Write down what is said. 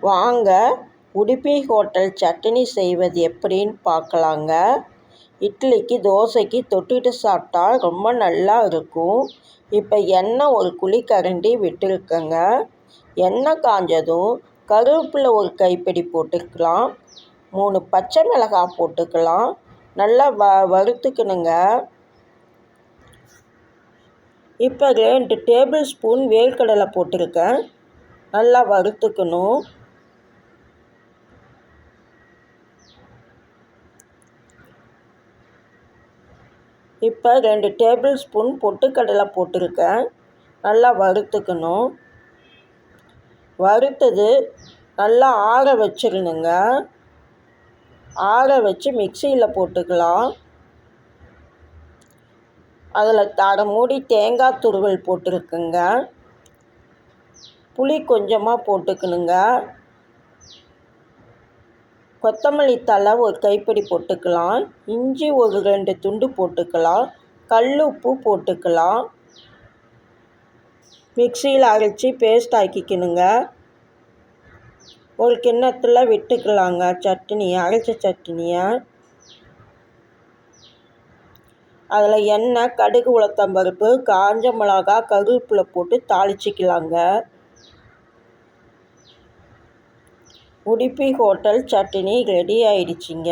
வாங்க உடுப்பி ஹோட்டல் சட்னி செய்வது எப்படின்னு பார்க்கலாங்க. இட்லிக்கு தோசைக்கு தொட்டுட்டு சாப்பிட்டா ரொம்ப நல்லா இருக்கும். இப்போ எண்ணெய் ஒரு குழிக்கரண்டி விட்டுருக்கேங்க. எண்ணெய் காஞ்சதும் கருவேப்பிலை ஒரு கைப்பிடி போட்டுக்கலாம். 3 பச்சை மிளகாய் போட்டுக்கலாம். நல்லா வறுத்துக்கணுங்க. இப்போ 2 டேபிள் ஸ்பூன் வேர்க்கடலை போட்டிருக்கேன். நல்லா வறுத்துக்கணும். இப்போ 2 டேபிள் ஸ்பூன் பொட்டுக்கடலை போட்டிருக்கேன். நல்லா வறுத்துக்கணும். வறுத்தது நல்லா ஆற வச்சிடணுங்க. ஆற வச்சு மிக்சியில் போட்டுக்கலாம். அதில் அரை மூடி தேங்காய் துருவல் போட்டிருக்குங்க. புளி கொஞ்சமாக போட்டுக்கணுங்க. கொத்தமல்லி தழை ஒரு கைப்பிடி போட்டுக்கலாம். இஞ்சி ஒரு 2 துண்டு போட்டுக்கலாம். கல் உப்பு போட்டுக்கலாம். மிக்சியில் அரைச்சி பேஸ்ட் ஆக்கிக்கணுங்க. ஒரு கிண்ணத்தில் விட்டுக்கலாங்க சட்னியை, அரைச்ச சட்னியை. அதில் எண்ணெய், கடுகு, உளுத்தம்பருப்பு, காஞ்ச மிளகா, கருவேப்பிலை போட்டு தாளிச்சிக்கலாங்க. Udupi hotel chutney ready ஆயிடுச்சிங்க.